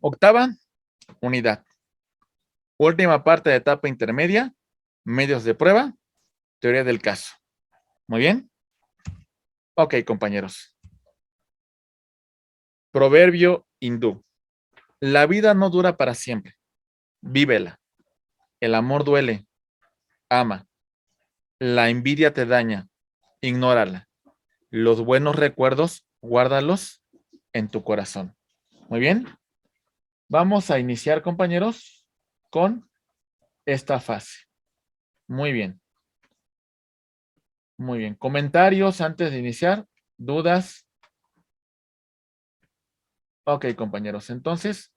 Octava unidad. Última parte de etapa intermedia, medios de prueba, teoría del caso. Muy bien. Ok, compañeros. Proverbio hindú. La vida no dura para siempre. Vívela. El amor duele. Ama. La envidia te daña. Ignórala. Los buenos recuerdos, guárdalos en tu corazón. Muy bien. Vamos a iniciar, compañeros, con esta fase. Muy bien. Muy bien. ¿Comentarios antes de iniciar? ¿Dudas? Ok, compañeros. Entonces,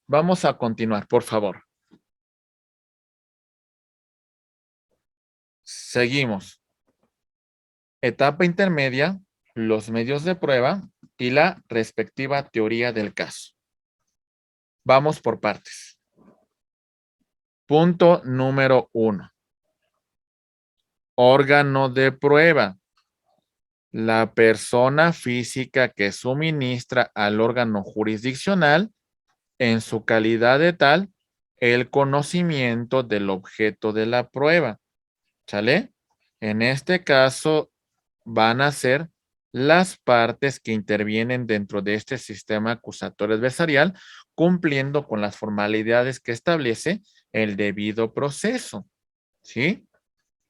vamos a continuar, por favor. Seguimos. Etapa intermedia, los medios de prueba y la respectiva teoría del caso. Vamos por partes. Punto número 1. Órgano de prueba. La persona física que suministra al órgano jurisdiccional, en su calidad de tal, el conocimiento del objeto de la prueba. ¿Sale? En este caso, van a ser las partes que intervienen dentro de este sistema acusatorio adversarial, cumpliendo con las formalidades que establece el debido proceso. ¿Sí?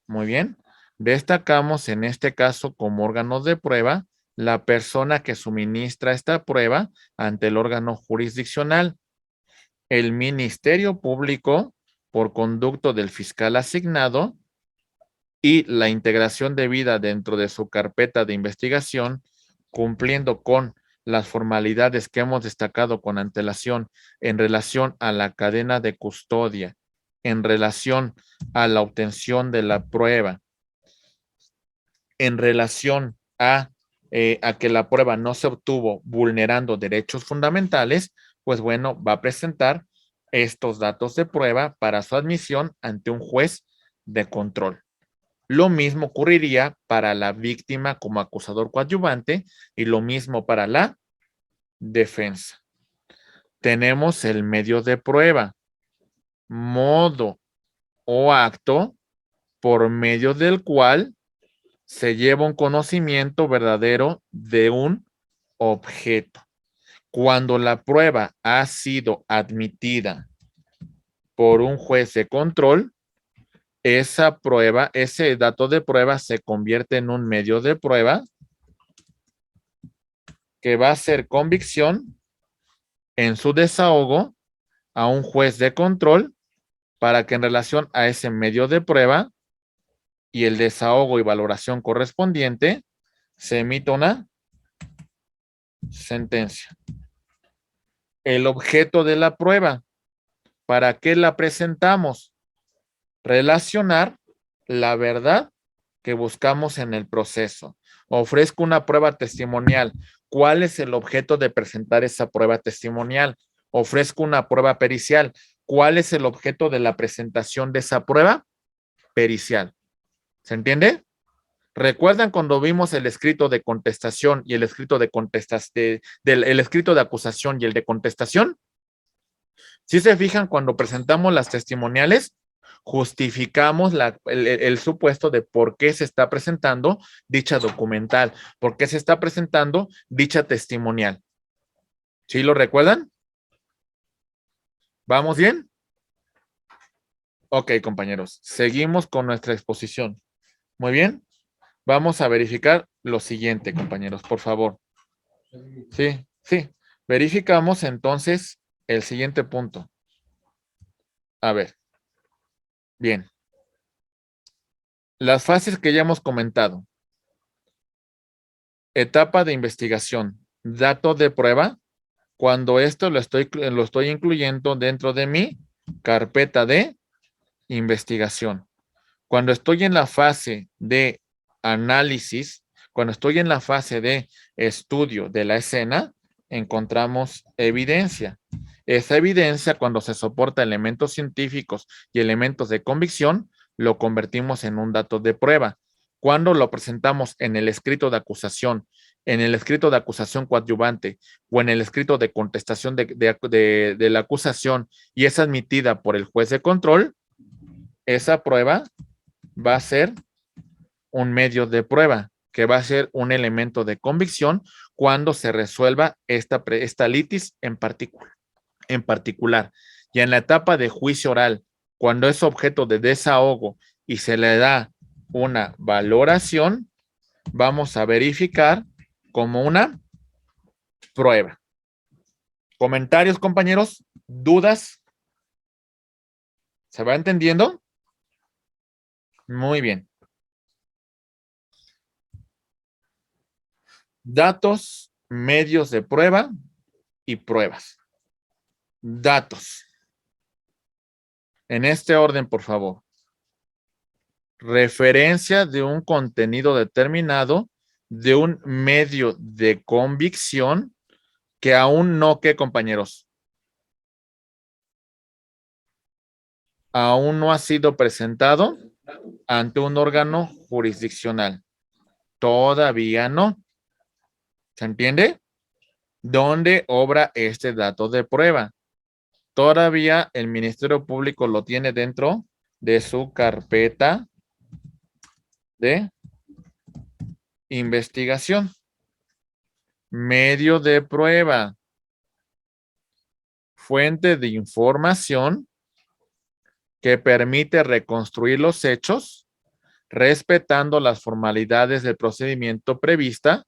Muy bien. Destacamos en este caso como órganos de prueba la persona que suministra esta prueba ante el órgano jurisdiccional, el Ministerio Público por conducto del fiscal asignado y la integración debida dentro de su carpeta de investigación, cumpliendo con las formalidades que hemos destacado con antelación en relación a la cadena de custodia, en relación a la obtención de la prueba, en relación a que la prueba no se obtuvo vulnerando derechos fundamentales, pues bueno, va a presentar estos datos de prueba para su admisión ante un juez de control. Lo mismo ocurriría para la víctima como acusador coadyuvante y lo mismo para la defensa. Tenemos el medio de prueba, modo o acto por medio del cual se lleva un conocimiento verdadero de un objeto. Cuando la prueba ha sido admitida por un juez de control, esa prueba, ese dato de prueba se convierte en un medio de prueba que va a ser convicción en su desahogo a un juez de control para que en relación a ese medio de prueba y el desahogo y valoración correspondiente se emita una sentencia. El objeto de la prueba, ¿para qué la presentamos? Relacionar la verdad que buscamos en el proceso. Ofrezco una prueba testimonial. ¿Cuál es el objeto de presentar esa prueba testimonial? Ofrezco una prueba pericial. ¿Cuál es el objeto de la presentación de esa prueba pericial? ¿Se entiende? ¿Recuerdan cuando vimos el escrito de contestación y el escrito de el escrito de acusación y el de contestación? Si se fijan, cuando presentamos las testimoniales, justificamos el supuesto de por qué se está presentando dicha documental, por qué se está presentando dicha testimonial. ¿Sí lo recuerdan? ¿Vamos bien? Ok, compañeros, seguimos con nuestra exposición. Muy bien. Vamos a verificar lo siguiente, compañeros, por favor. Sí, sí. Verificamos entonces el siguiente punto. A ver. Bien. Las fases que ya hemos comentado. Etapa de investigación. Dato de prueba. Cuando esto lo estoy incluyendo dentro de mi carpeta de investigación. Cuando estoy en la fase de análisis, cuando estoy en la fase de estudio de la escena, encontramos evidencia. Esa evidencia, cuando se soporta elementos científicos y elementos de convicción, lo convertimos en un dato de prueba. Cuando lo presentamos en el escrito de acusación, en el escrito de acusación coadyuvante o en el escrito de contestación de la acusación y es admitida por el juez de control, esa prueba va a ser un medio de prueba, que va a ser un elemento de convicción cuando se resuelva esta litis en particular. Y en la etapa de juicio oral, cuando es objeto de desahogo y se le da una valoración, vamos a verificar como una prueba. ¿Comentarios, compañeros? ¿Dudas? ¿Se va entendiendo? Muy bien. Datos, medios de prueba y pruebas. Datos. En este orden, por favor. Referencia de un contenido determinado de un medio de convicción que aún no, ¿qué, compañeros? Aún no ha sido presentado ante un órgano jurisdiccional. Todavía no. ¿Se entiende? ¿Dónde obra este dato de prueba? Todavía el Ministerio Público lo tiene dentro de su carpeta de investigación. Medio de prueba. Fuente de información que permite reconstruir los hechos respetando las formalidades del procedimiento prevista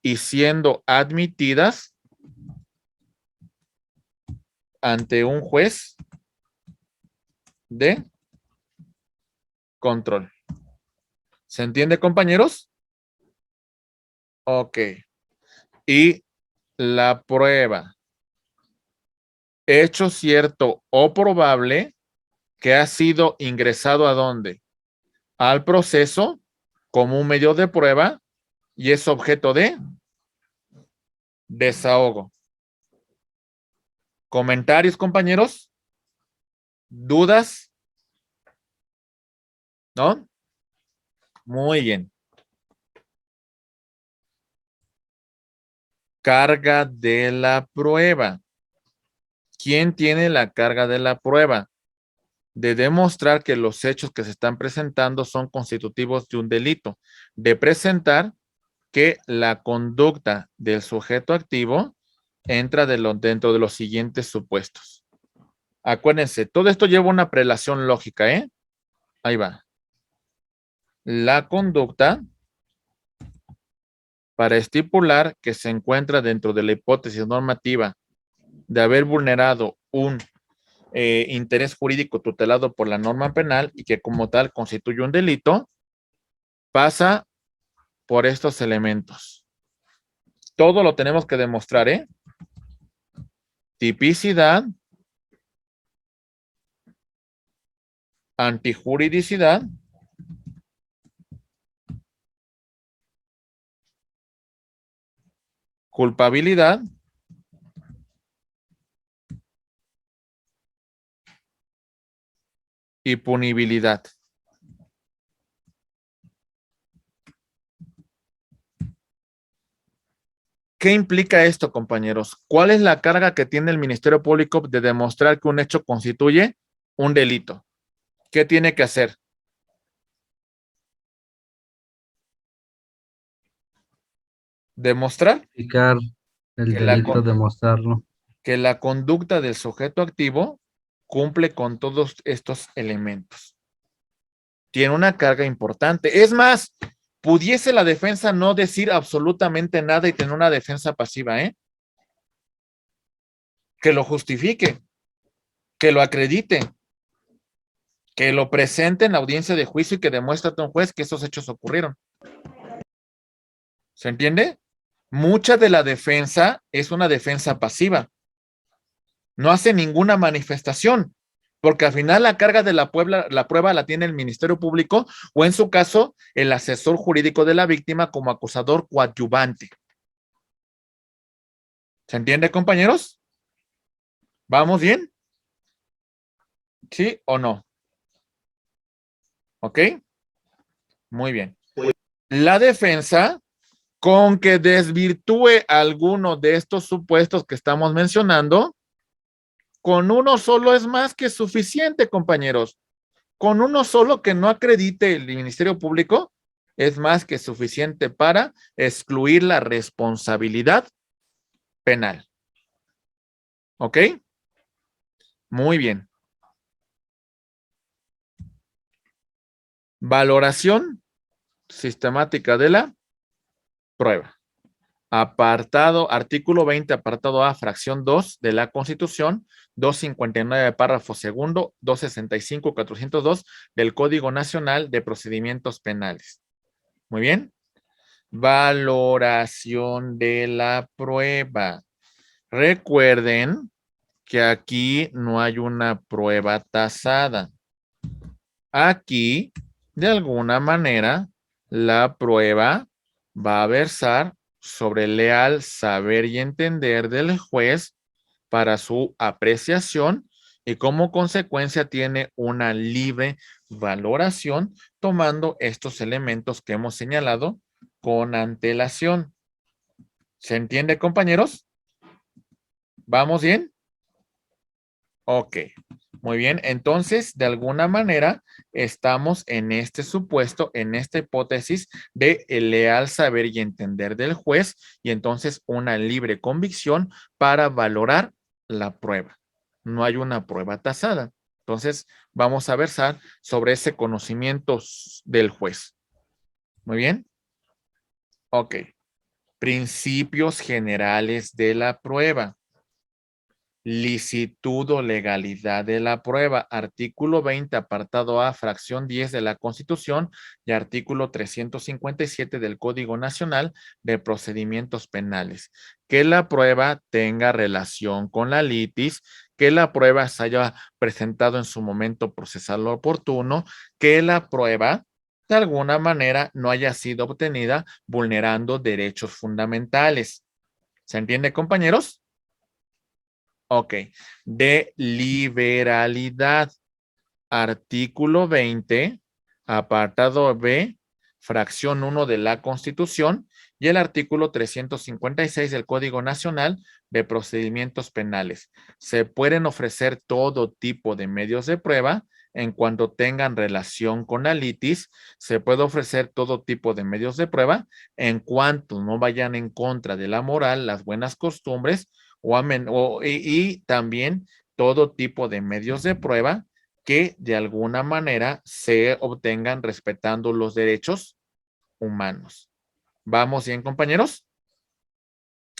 y siendo admitidas ante un juez de control. ¿Se entiende, compañeros? Ok. Y la prueba. Hecho cierto o probable que ha sido ingresado ¿a dónde? Al proceso como un medio de prueba y es objeto de desahogo. ¿Comentarios, compañeros? ¿Dudas? ¿No? Muy bien. Carga de la prueba. ¿Quién tiene la carga de la prueba? De demostrar que los hechos que se están presentando son constitutivos de un delito. De presentar que la conducta del sujeto activo entra dentro de los siguientes supuestos. Acuérdense, todo esto lleva una prelación lógica, ¿eh? Ahí va. La conducta para estipular que se encuentra dentro de la hipótesis normativa de haber vulnerado un interés jurídico tutelado por la norma penal y que como tal constituye un delito, pasa por estos elementos. Todo lo tenemos que demostrar, ¿eh? Tipicidad, antijuridicidad, culpabilidad y punibilidad. ¿Qué implica esto, compañeros? ¿Cuál es la carga que tiene el Ministerio Público de demostrar que un hecho constituye un delito? ¿Qué tiene que hacer? Demostrar El que la, delito, demostrarlo. que la conducta del sujeto activo cumple con todos estos elementos. Tiene una carga importante. Es más, pudiese la defensa no decir absolutamente nada y tener una defensa pasiva, ¿eh? Que lo justifique, que lo acredite, que lo presente en la audiencia de juicio y que demuestre a un juez que esos hechos ocurrieron. ¿Se entiende? Mucha de la defensa es una defensa pasiva. No hace ninguna manifestación, porque al final la carga de la prueba la tiene el Ministerio Público o en su caso el asesor jurídico de la víctima como acusador coadyuvante. ¿Se entiende, compañeros? ¿Vamos bien? ¿Sí o no? ¿Ok? Muy bien. La defensa Con que desvirtúe alguno de estos supuestos que estamos mencionando, con uno solo es más que suficiente, compañeros. Con uno solo que no acredite el Ministerio Público es más que suficiente para excluir la responsabilidad penal. ¿Ok? Muy bien. Valoración sistemática de la prueba. Apartado, artículo 20, apartado A, fracción 2 de la Constitución, 259, párrafo segundo, 265, 402 del Código Nacional de Procedimientos Penales. Muy bien. Valoración de la prueba. Recuerden que aquí no hay una prueba tasada. Aquí, de alguna manera, la prueba va a versar sobre el leal saber y entender del juez para su apreciación y como consecuencia tiene una libre valoración tomando estos elementos que hemos señalado con antelación. ¿Se entiende, compañeros? ¿Vamos bien? Ok, muy bien. Entonces, de alguna manera, estamos en este supuesto, en esta hipótesis de el leal saber y entender del juez y entonces una libre convicción para valorar la prueba. No hay una prueba tasada. Entonces, vamos a versar sobre ese conocimiento del juez. Muy bien. Ok. Principios generales de la prueba. Licitud o legalidad de la prueba. Artículo 20, apartado A, fracción 10 de la Constitución y artículo 357 del Código Nacional de Procedimientos Penales. Que la prueba tenga relación con la litis, que la prueba se haya presentado en su momento procesal oportuno, que la prueba de alguna manera no haya sido obtenida vulnerando derechos fundamentales. ¿Se entiende, compañeros? Ok. De liberalidad. Artículo 20, apartado B, fracción 1 de la Constitución y el artículo 356 del Código Nacional de Procedimientos Penales. Se pueden ofrecer todo tipo de medios de prueba en cuanto tengan relación con la litis. Se puede ofrecer todo tipo de medios de prueba en cuanto no vayan en contra de la moral, las buenas costumbres y también todo tipo de medios de prueba que de alguna manera se obtengan respetando los derechos humanos. ¿Vamos bien, compañeros?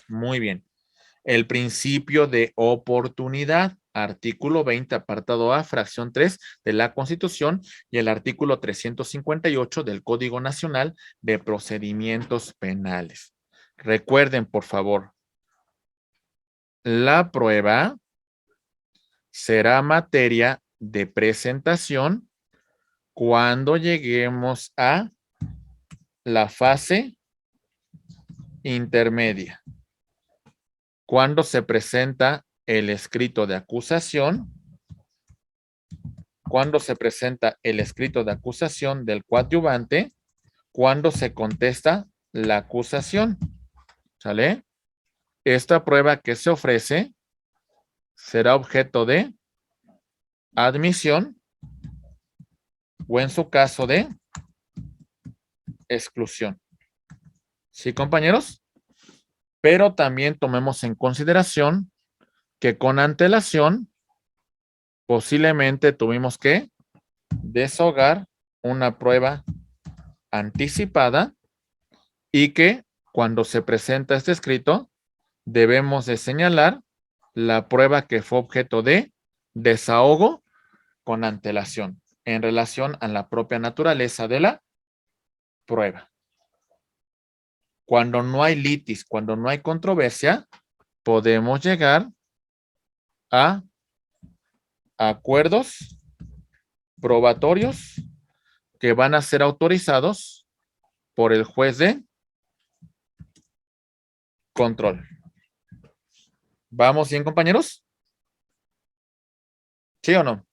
Muy bien. El principio de oportunidad, artículo 20, apartado A, fracción 3 de la Constitución y el artículo 358 del Código Nacional de Procedimientos Penales. Recuerden, por favor, la prueba será materia de presentación cuando lleguemos a la fase intermedia. Cuando se presenta el escrito de acusación, cuando se presenta el escrito de acusación del coadyuvante, cuando se contesta la acusación. ¿Sale? Esta prueba que se ofrece será objeto de admisión o en su caso de exclusión. ¿Sí, compañeros? Pero también tomemos en consideración que con antelación posiblemente tuvimos que deshogar una prueba anticipada y que cuando se presenta este escrito debemos de señalar la prueba que fue objeto de desahogo con antelación en relación a la propia naturaleza de la prueba. Cuando no hay litis, cuando no hay controversia, podemos llegar a acuerdos probatorios que van a ser autorizados por el juez de control. ¿Vamos bien, compañeros? ¿Sí o no?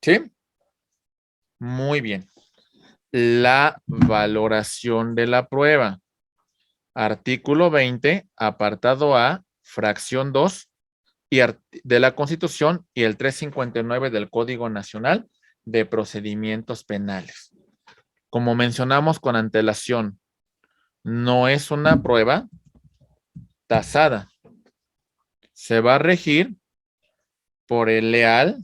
¿Sí? Muy bien. la valoración de la prueba. Artículo 20, apartado A, fracción 2 de la Constitución y el 359 del Código Nacional de Procedimientos Penales. Como mencionamos con antelación, no es una prueba tasada. Se va a regir por el leal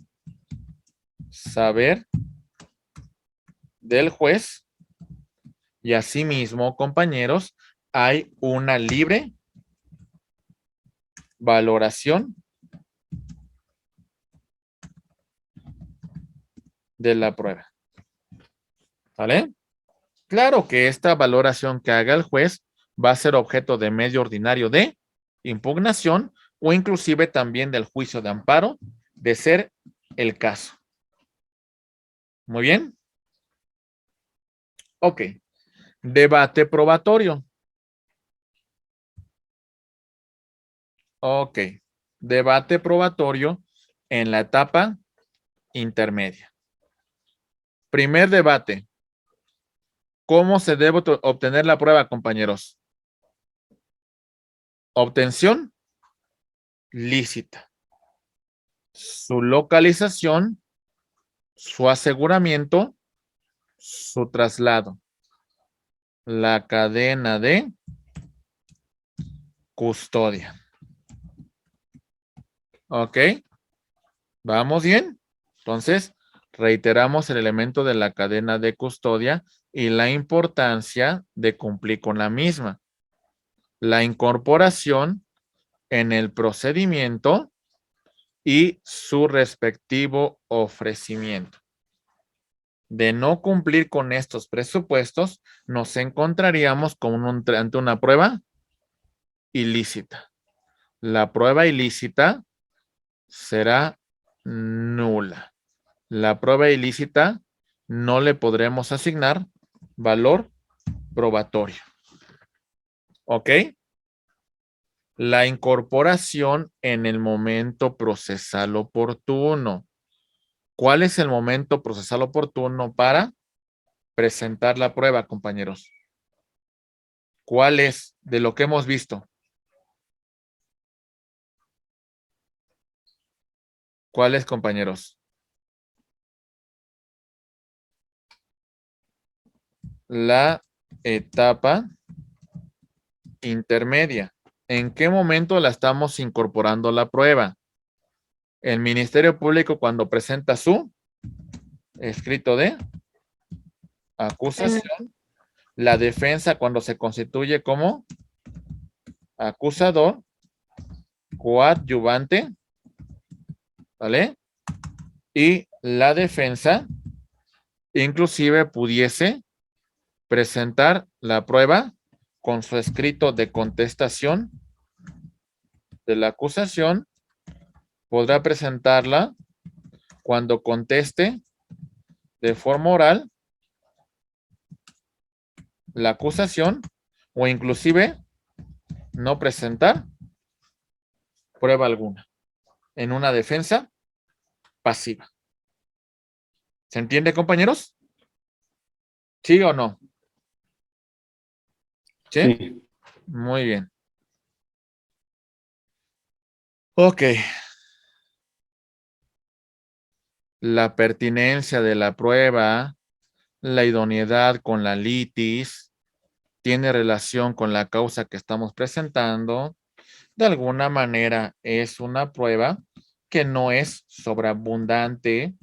saber del juez y asimismo, compañeros, hay una libre valoración de la prueba. ¿Vale? Claro que esta valoración que haga el juez va a ser objeto de medio ordinario de impugnación o inclusive también del juicio de amparo, de ser el caso. Muy bien. Ok. Debate probatorio. Ok. Debate probatorio en la etapa intermedia. Primer debate. ¿Cómo se debe obtener la prueba, compañeros? Obtención lícita. Su localización, su aseguramiento, su traslado. La cadena de custodia. ¿Ok? ¿Vamos bien? Entonces, reiteramos el elemento de la cadena de custodia y la importancia de cumplir con la misma. La incorporación en el procedimiento y su respectivo ofrecimiento. De no cumplir con estos presupuestos, nos encontraríamos ante una prueba ilícita. La prueba ilícita será nula. La prueba ilícita no le podremos asignar valor probatorio. ¿Ok? La incorporación en el momento procesal oportuno. ¿Cuál es el momento procesal oportuno para presentar la prueba, compañeros? ¿Cuál es de lo que hemos visto? ¿Cuál es, compañeros? La etapa intermedia. ¿En qué momento la estamos incorporando la prueba? El Ministerio Público cuando presenta su escrito de acusación, la defensa cuando se constituye como acusador, coadyuvante, ¿vale? Y la defensa inclusive pudiese presentar la prueba con su escrito de contestación de la acusación, podrá presentarla cuando conteste de forma oral la acusación o inclusive no presentar prueba alguna en una defensa pasiva. ¿Se entiende, compañeros? ¿Sí o no? ¿Sí? Sí. Muy bien. Ok. La pertinencia de la prueba, la idoneidad con la litis, tiene relación con la causa que estamos presentando. De alguna manera es una prueba que no es sobreabundante,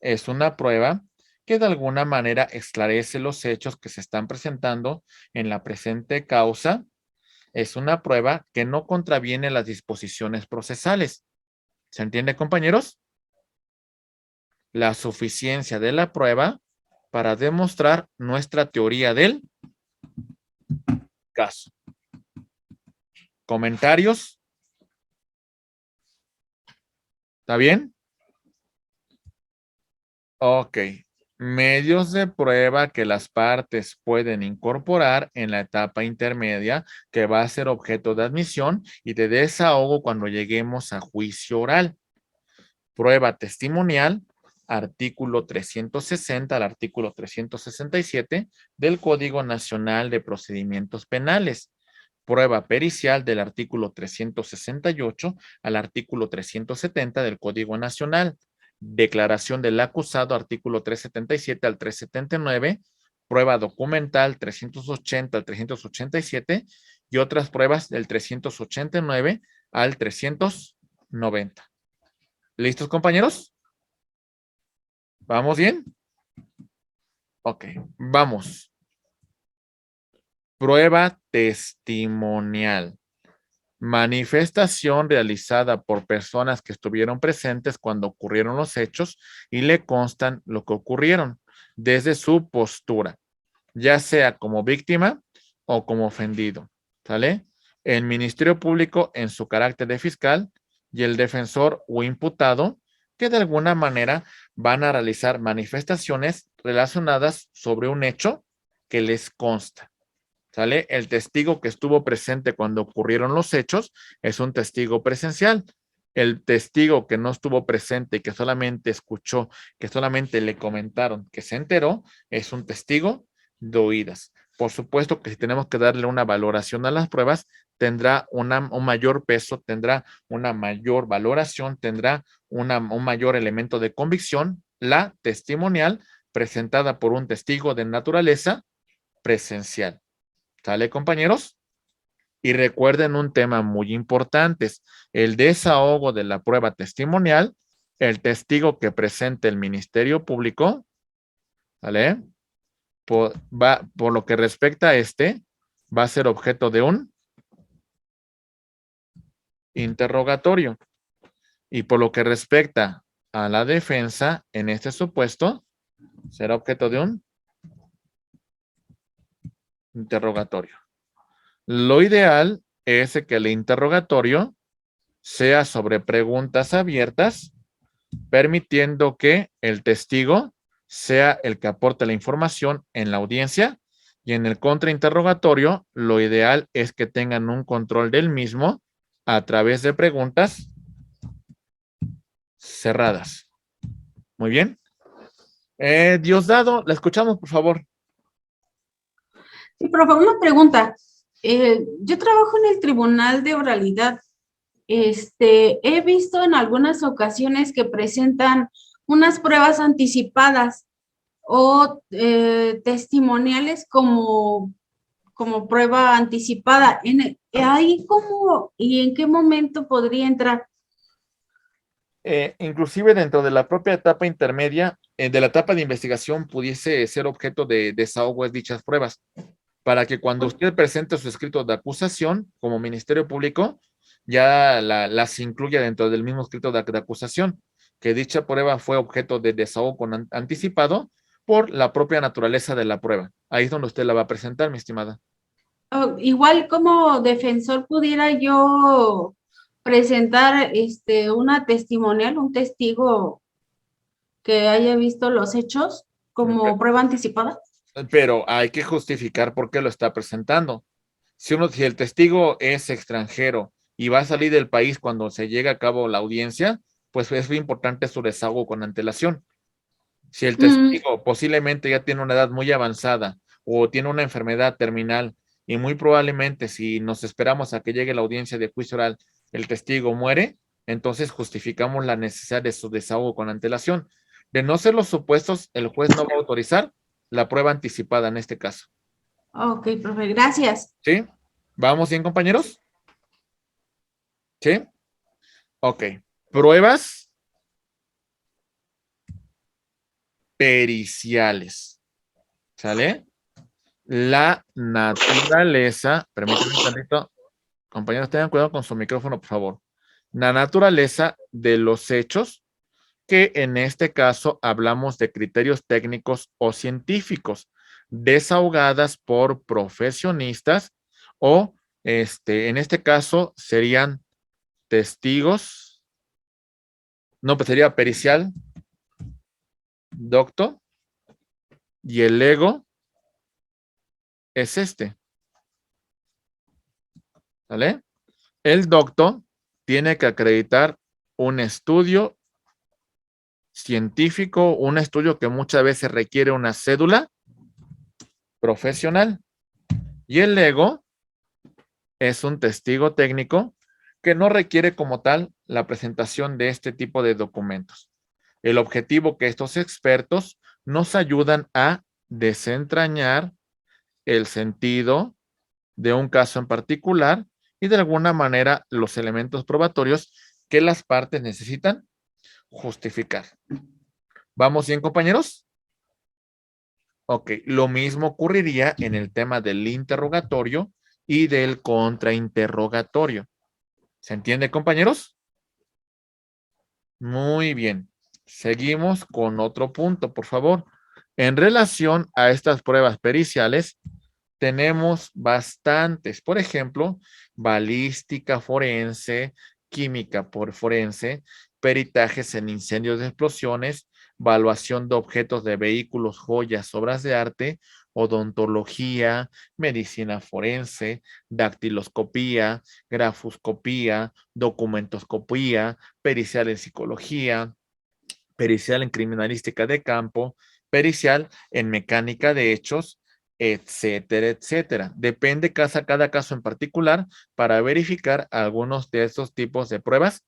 es una prueba que de alguna manera esclarece los hechos que se están presentando en la presente causa. Es una prueba que no contraviene las disposiciones procesales. ¿Se entiende, compañeros? La suficiencia de la prueba para demostrar nuestra teoría del caso. ¿Comentarios? ¿Está bien? Ok. Medios de prueba que las partes pueden incorporar en la etapa intermedia que va a ser objeto de admisión y de desahogo cuando lleguemos a juicio oral. Prueba testimonial, artículo 360 al artículo 367 del Código Nacional de Procedimientos Penales. Prueba pericial del artículo 368 al artículo 370 del Código Nacional. Declaración del acusado, artículo 377 al 379. Prueba documental 380 al 387 y otras pruebas del 389 al 390. ¿Listos, compañeros? ¿Vamos bien? Ok, vamos. Prueba testimonial. Manifestación realizada por personas que estuvieron presentes cuando ocurrieron los hechos y le constan lo que ocurrieron desde su postura, ya sea como víctima o como ofendido. ¿Sale? El Ministerio Público en su carácter de fiscal y el defensor o imputado que de alguna manera van a realizar manifestaciones relacionadas sobre un hecho que les consta. ¿Sale? El testigo que estuvo presente cuando ocurrieron los hechos es un testigo presencial. El testigo que no estuvo presente y que solamente escuchó, que solamente le comentaron que se enteró, es un testigo de oídas. Por supuesto que si tenemos que darle una valoración a las pruebas, tendrá un mayor peso, tendrá una mayor valoración, tendrá un mayor elemento de convicción, la testimonial presentada por un testigo de naturaleza presencial. ¿Sale, compañeros? Y recuerden un tema muy importante, el desahogo de la prueba testimonial, el testigo que presente el Ministerio Público, ¿sale? Por lo que respecta a este, va a ser objeto de un interrogatorio. Y por lo que respecta a la defensa, en este supuesto, será objeto de un interrogatorio. Lo ideal es que el interrogatorio sea sobre preguntas abiertas, permitiendo que el testigo sea el que aporte la información en la audiencia y en el contrainterrogatorio, lo ideal es que tengan un control del mismo a través de preguntas cerradas. Muy bien. Diosdado, la escuchamos, por favor. Sí, profe, una pregunta. Yo trabajo en el Tribunal de Oralidad. He visto en algunas ocasiones que presentan unas pruebas anticipadas o testimoniales como prueba anticipada. ¿Ahí cómo y en qué momento podría entrar? Inclusive dentro de la propia etapa intermedia, de la etapa de investigación, pudiese ser objeto de desahogo de dichas pruebas, para que cuando usted presente su escrito de acusación como Ministerio Público, ya las incluya dentro del mismo escrito de acusación, que dicha prueba fue objeto de desahogo con anticipado por la propia naturaleza de la prueba. Ahí es donde usted la va a presentar, mi estimada. Igual como defensor pudiera yo presentar una testimonial, un testigo que haya visto los hechos como prueba anticipada. Pero hay que justificar por qué lo está presentando. Si el testigo es extranjero y va a salir del país cuando se llega a cabo la audiencia, pues es muy importante su desahogo con antelación. Si el testigo posiblemente ya tiene una edad muy avanzada o tiene una enfermedad terminal y muy probablemente si nos esperamos a que llegue la audiencia de juicio oral, el testigo muere, entonces justificamos la necesidad de su desahogo con antelación. De no ser los supuestos, el juez no va a autorizar la prueba anticipada en este caso. Ok, profe, gracias. ¿Sí? ¿Vamos bien, compañeros? ¿Sí? Ok. Pruebas periciales. ¿Sale? La naturaleza, permítanme un tantito, compañeros, tengan cuidado con su micrófono, por favor. La naturaleza de los hechos, que en este caso hablamos de criterios técnicos o científicos, desahogadas por profesionistas o, en este caso, serían testigos, no, pues sería pericial, doctor, y el ego es este, ¿vale? El doctor tiene que acreditar un estudio científico, un estudio que muchas veces requiere una cédula profesional. Y el ego es un testigo técnico que no requiere como tal la presentación de este tipo de documentos. El objetivo que estos expertos nos ayudan a desentrañar el sentido de un caso en particular y de alguna manera los elementos probatorios que las partes necesitan justificar. ¿Vamos bien, compañeros? Ok, lo mismo ocurriría en el tema del interrogatorio y del contrainterrogatorio. ¿Se entiende, compañeros? Muy bien. Seguimos con otro punto, por favor. En relación a estas pruebas periciales, tenemos bastantes. Por ejemplo, balística forense, química por forense, peritajes en incendios de explosiones, evaluación de objetos de vehículos, joyas, obras de arte, odontología, medicina forense, dactiloscopía, grafoscopía, documentoscopía, pericial en psicología, pericial en criminalística de campo, pericial en mecánica de hechos, etcétera, etcétera. Depende cada caso en particular para verificar algunos de estos tipos de pruebas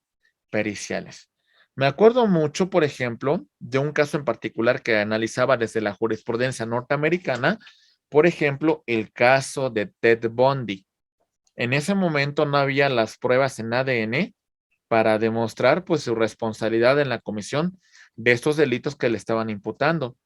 periciales. Me acuerdo mucho, por ejemplo, de un caso en particular que analizaba desde la jurisprudencia norteamericana, por ejemplo, el caso de Ted Bundy. En ese momento no había las pruebas en ADN para demostrar pues su responsabilidad en la comisión de estos delitos que le estaban imputando.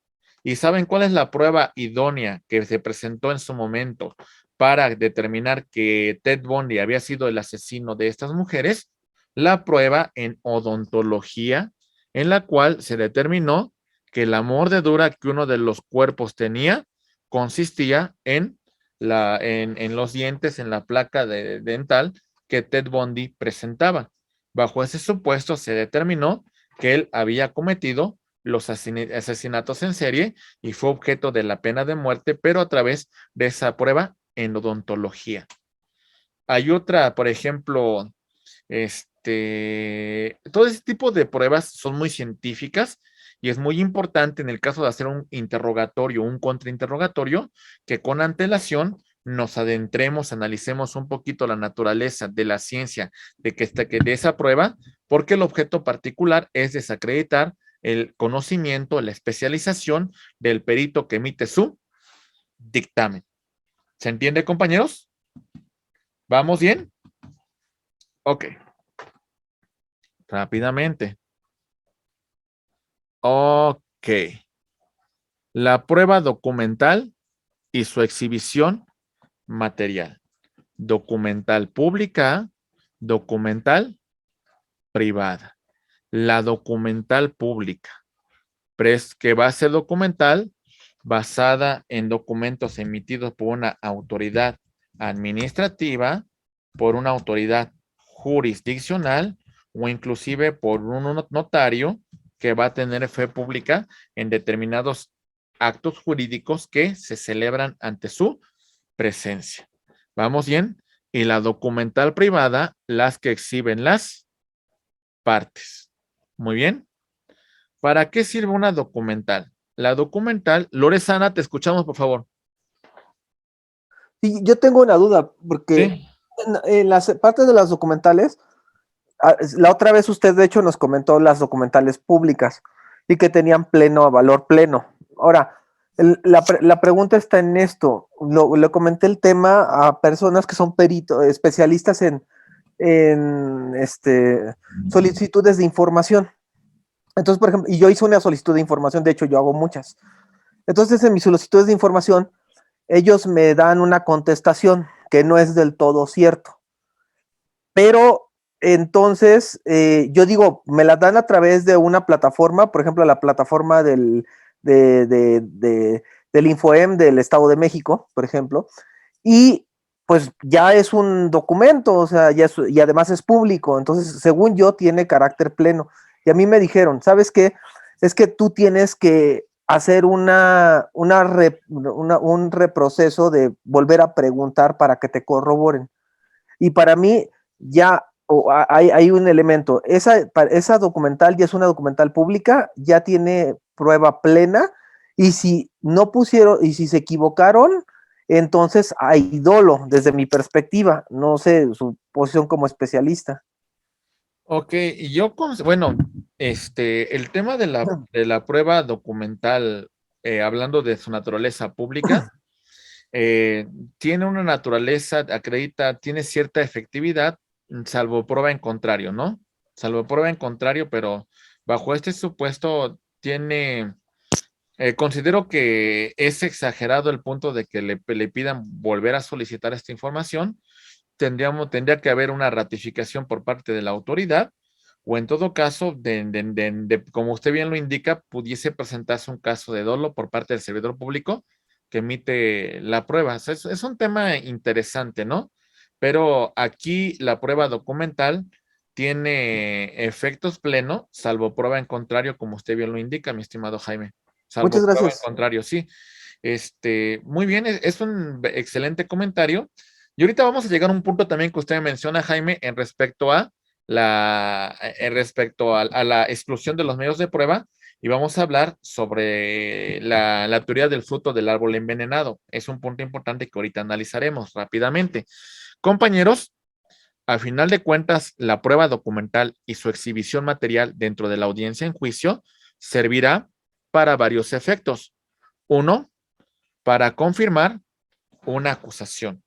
¿Y saben cuál es la prueba idónea que se presentó en su momento para determinar que Ted Bundy había sido el asesino de estas mujeres? La prueba en odontología, en la cual se determinó que la mordedura que uno de los cuerpos tenía consistía en los dientes, en la placa dental que Ted Bundy presentaba. Bajo ese supuesto se determinó que él había cometido los asesinatos en serie y fue objeto de la pena de muerte, pero a través de esa prueba en odontología. Hay otra, por ejemplo, todo ese tipo de pruebas son muy científicas y es muy importante en el caso de hacer un interrogatorio, un contrainterrogatorio, que con antelación nos adentremos, analicemos un poquito la naturaleza de la ciencia de esa prueba, porque el objeto particular es desacreditar el conocimiento, la especialización del perito que emite su dictamen. ¿Se entiende, compañeros? ¿Vamos bien? Ok. Rápidamente. Ok. La prueba documental y su exhibición material. Documental pública, documental privada. La documental pública, que va a ser documental basada en documentos emitidos por una autoridad administrativa, por una autoridad jurisdiccional o inclusive por un notario que va a tener fe pública en determinados actos jurídicos que se celebran ante su presencia. ¿Vamos bien? Y la documental privada, las que exhiben las partes. Muy bien. ¿Para qué sirve una documental? La documental, Lorezana, te escuchamos, por favor. Sí, yo tengo una duda, porque Sí. en las partes de las documentales, la otra vez usted de hecho nos comentó las documentales públicas y que tenían valor pleno. Ahora, la pregunta está en esto. Le comenté el tema a personas que son peritos, especialistas en solicitudes de información. Entonces, por ejemplo, y yo hice una solicitud de información, de hecho yo hago muchas. Entonces, en mis solicitudes de información, ellos me dan una contestación que no es del todo cierto. Pero entonces, yo digo, me la dan a través de una plataforma, por ejemplo, la plataforma del Infoem del Estado de México, por ejemplo, y pues ya es un documento, o sea, y además es público, entonces, según yo, tiene carácter pleno. Y a mí me dijeron, ¿sabes qué? Es que tú tienes que hacer un reproceso de volver a preguntar para que te corroboren. Y para mí, ya hay un elemento. Esa documental ya es una documental pública, ya tiene prueba plena, y si no pusieron, y si se equivocaron, entonces hay dolo, desde mi perspectiva. No sé su posición como especialista. Ok, y yo, bueno, el tema de la prueba documental, hablando de su naturaleza pública, tiene una naturaleza, acredita, tiene cierta efectividad, salvo prueba en contrario, ¿no? Salvo prueba en contrario, pero bajo este supuesto considero que es exagerado el punto de que le pidan volver a solicitar esta información. Tendría que haber una ratificación por parte de la autoridad, o en todo caso, como usted bien lo indica, pudiese presentarse un caso de dolo por parte del servidor público que emite la prueba. O sea, es un tema interesante, ¿no? Pero aquí la prueba documental tiene efectos plenos, salvo prueba en contrario, como usted bien lo indica, mi estimado Jaime. Muchas Salvo prueba en gracias. contrario, sí. Muy bien, es un excelente comentario. Y ahorita vamos a llegar a un punto también que usted menciona, Jaime, en respecto a a la exclusión de los medios de prueba, y vamos a hablar sobre la teoría del fruto del árbol envenenado. Es un punto importante que ahorita analizaremos rápidamente. Compañeros, a final de cuentas, la prueba documental y su exhibición material dentro de la audiencia en juicio servirá para varios efectos. Uno, para confirmar una acusación.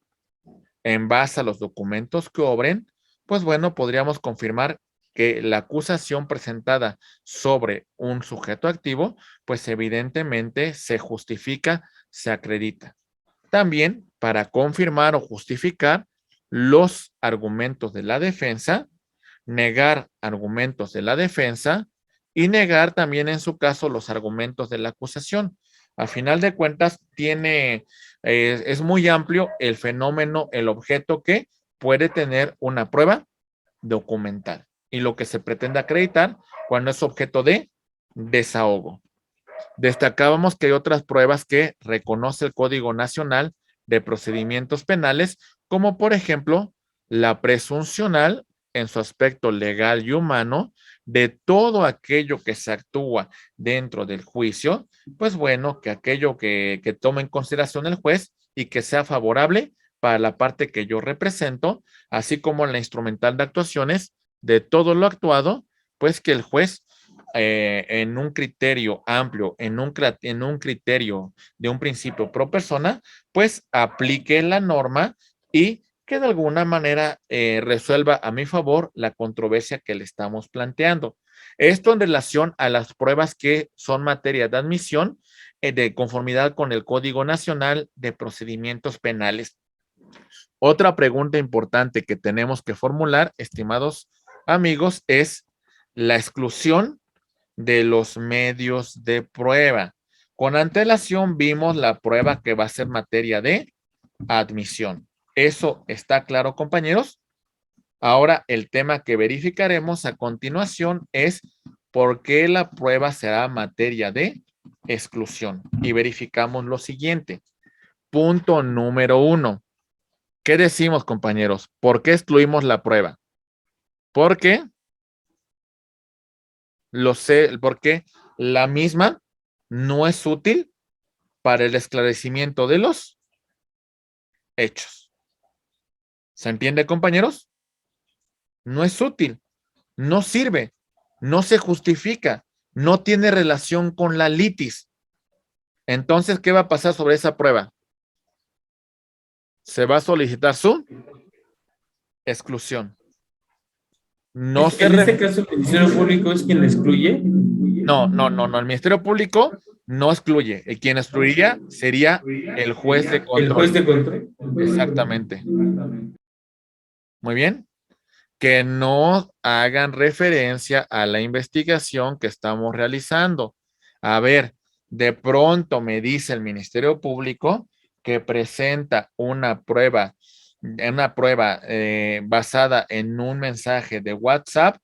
En base a los documentos que obren, pues bueno, podríamos confirmar que la acusación presentada sobre un sujeto activo, pues evidentemente se justifica, se acredita. También para confirmar o justificar los argumentos de la defensa, negar argumentos de la defensa y negar también en su caso los argumentos de la acusación. A final de cuentas, es muy amplio el fenómeno, el objeto que puede tener una prueba documental y lo que se pretende acreditar cuando es objeto de desahogo. Destacábamos que hay otras pruebas que reconoce el Código Nacional de Procedimientos Penales, como por ejemplo la presuncional en su aspecto legal y humano de todo aquello que se actúa dentro del juicio, pues bueno, que aquello que tome en consideración el juez y que sea favorable para la parte que yo represento, así como la instrumental de actuaciones de todo lo actuado, pues que el juez en un criterio amplio, en un criterio de un principio pro persona, pues aplique la norma y que de alguna manera resuelva a mi favor la controversia que le estamos planteando. Esto en relación a las pruebas que son materia de admisión de conformidad con el Código Nacional de Procedimientos Penales. Otra pregunta importante que tenemos que formular, estimados amigos, es la exclusión de los medios de prueba. Con antelación vimos la prueba que va a ser materia de admisión. ¿Eso está claro, compañeros? Ahora el tema que verificaremos a continuación es por qué la prueba será materia de exclusión. Y verificamos lo siguiente. Punto número 1. ¿Qué decimos, compañeros? ¿Por qué excluimos la prueba? Porque porque la misma no es útil para el esclarecimiento de los hechos. ¿Se entiende, compañeros? No es útil, no sirve, no se justifica, no tiene relación con la litis. Entonces, ¿qué va a pasar sobre esa prueba? Se va a solicitar su exclusión. No se En este caso, el Ministerio Público es quien la excluye. No. El Ministerio Público no excluye. El quien excluiría sería el juez de control. El juez de control. Exactamente. Muy bien. Que no hagan referencia a la investigación que estamos realizando. A ver, de pronto me dice el Ministerio Público que presenta una prueba basada en un mensaje de WhatsApp,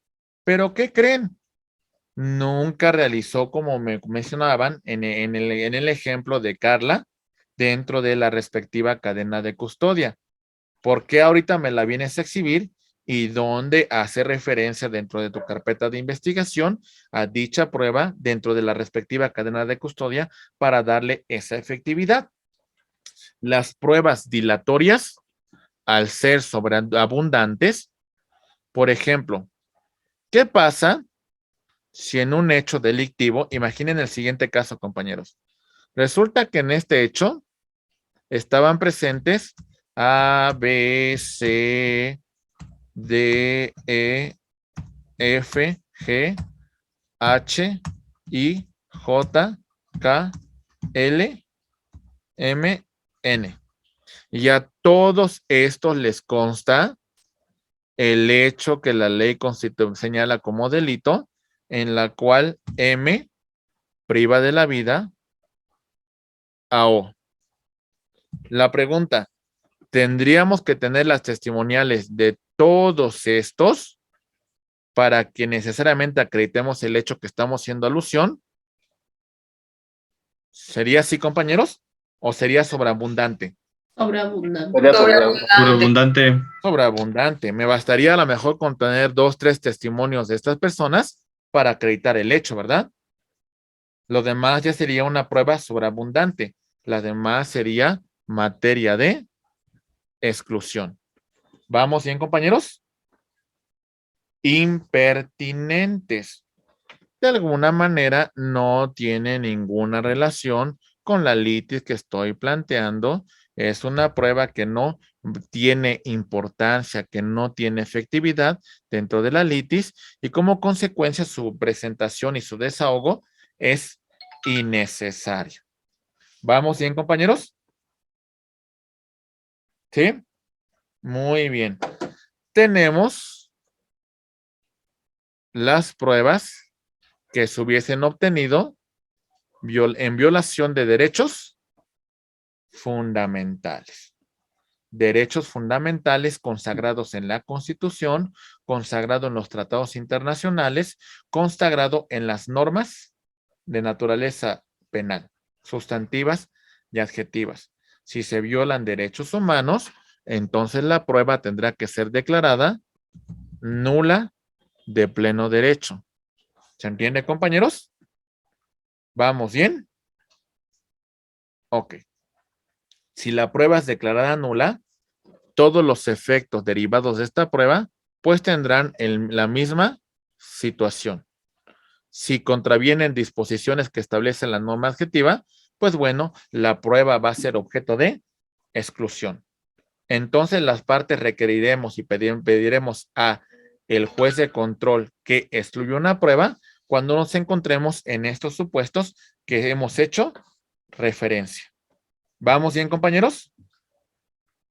pero ¿qué creen? Nunca realizó, como me mencionaban en el ejemplo de Carla, dentro de la respectiva cadena de custodia. ¿Por qué ahorita me la vienes a exhibir y donde hace referencia dentro de tu carpeta de investigación a dicha prueba dentro de la respectiva cadena de custodia para darle esa efectividad. Las pruebas dilatorias, al ser sobreabundantes, por ejemplo, ¿qué pasa si en un hecho delictivo, imaginen el siguiente caso, compañeros? Resulta que en este hecho estaban presentes A, B, C, D, E, F, G, H, I, J, K, L, M, N. Y a todos estos les consta el hecho que la ley señala como delito, en la cual M priva de la vida a O. La pregunta, ¿tendríamos que tener las testimoniales de todos estos para que necesariamente acreditemos el hecho que estamos haciendo alusión? ¿Sería así, compañeros? ¿O sería sobreabundante? Sobreabundante. Sería sobreabundante. Sobreabundante. Me bastaría a lo mejor con tener 2, 3 testimonios de estas personas para acreditar el hecho, ¿verdad? Lo demás ya sería una prueba sobreabundante. La demás sería materia de exclusión. ¿Vamos bien, compañeros? Impertinentes. De alguna manera no tiene ninguna relación con la litis que estoy planteando. Es una prueba que no tiene importancia, que no tiene efectividad dentro de la litis y como consecuencia su presentación y su desahogo es innecesario. ¿Vamos bien, compañeros? ¿Sí? Muy bien. Tenemos las pruebas que se hubiesen obtenido en violación de derechos fundamentales. Derechos fundamentales consagrados en la Constitución, consagrado en los tratados internacionales, consagrado en las normas de naturaleza penal, sustantivas y adjetivas. Si se violan derechos humanos, entonces la prueba tendrá que ser declarada nula de pleno derecho. ¿Se entiende, compañeros? ¿Vamos bien? Ok. Si la prueba es declarada nula, todos los efectos derivados de esta prueba, pues tendrán la misma situación. Si contravienen disposiciones que establecen la norma adjetiva, pues bueno, la prueba va a ser objeto de exclusión. Entonces las partes requeriremos y pediremos a el juez de control que excluya una prueba cuando nos encontremos en estos supuestos que hemos hecho referencia. ¿Vamos bien, compañeros?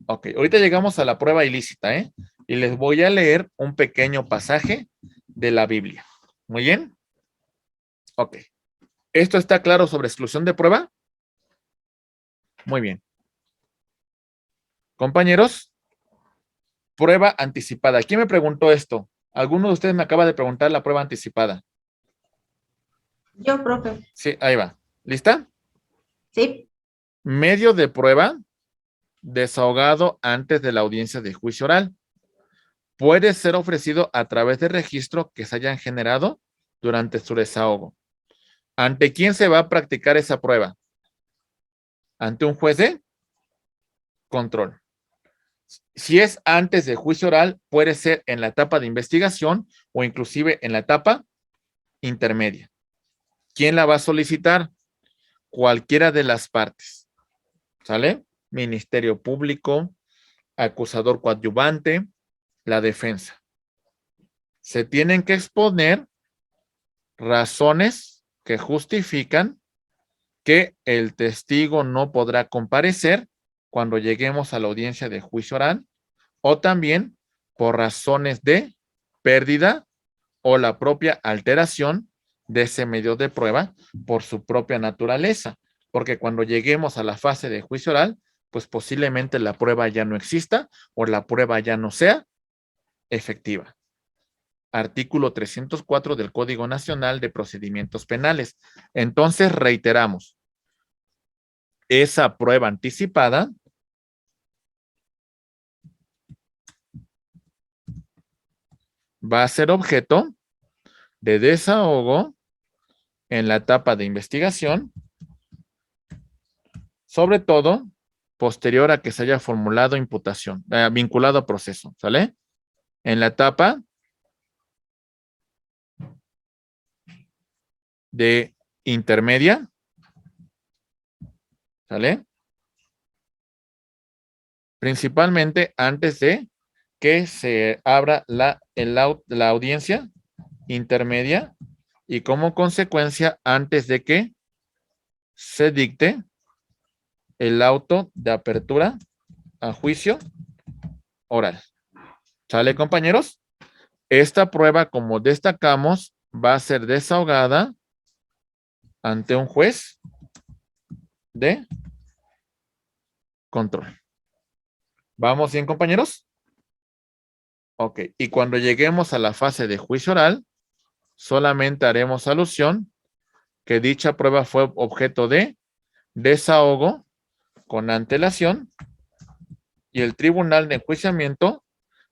Ok, ahorita llegamos a la prueba ilícita, ¿eh? Y les voy a leer un pequeño pasaje de la Biblia. ¿Muy bien? Ok. ¿Esto está claro sobre exclusión de prueba? Muy bien. Compañeros, prueba anticipada. ¿Quién me preguntó esto? ¿Alguno de ustedes me acaba de preguntar la prueba anticipada? Yo, profe. Sí, ahí va. ¿Lista? Sí. Medio de prueba desahogado antes de la audiencia de juicio oral. Puede ser ofrecido a través de registro que se hayan generado durante su desahogo. ¿Ante quién se va a practicar esa prueba? ¿Ante un juez de control? Si es antes de juicio oral, puede ser en la etapa de investigación o inclusive en la etapa intermedia. ¿Quién la va a solicitar? Cualquiera de las partes. ¿Sale? Ministerio Público, acusador coadyuvante, la defensa. Se tienen que exponer razones que justifican que el testigo no podrá comparecer cuando lleguemos a la audiencia de juicio oral o también por razones de pérdida o la propia alteración de ese medio de prueba por su propia naturaleza. Porque cuando lleguemos a la fase de juicio oral, pues posiblemente la prueba ya no exista o la prueba ya no sea efectiva. Artículo 304 del Código Nacional de Procedimientos Penales. Entonces, reiteramos, esa prueba anticipada va a ser objeto de desahogo en la etapa de investigación, sobre todo posterior a que se haya formulado imputación, vinculado a proceso, ¿sale? En la etapa de intermedia, ¿sale? Principalmente antes de que se abra la audiencia intermedia y como consecuencia antes de que se dicte el auto de apertura a juicio oral. ¿Sale, compañeros? Esta prueba, como destacamos, va a ser desahogada ante un juez de control. ¿Vamos bien, compañeros? Ok, y cuando lleguemos a la fase de juicio oral, solamente haremos alusión que dicha prueba fue objeto de desahogo con antelación y el tribunal de enjuiciamiento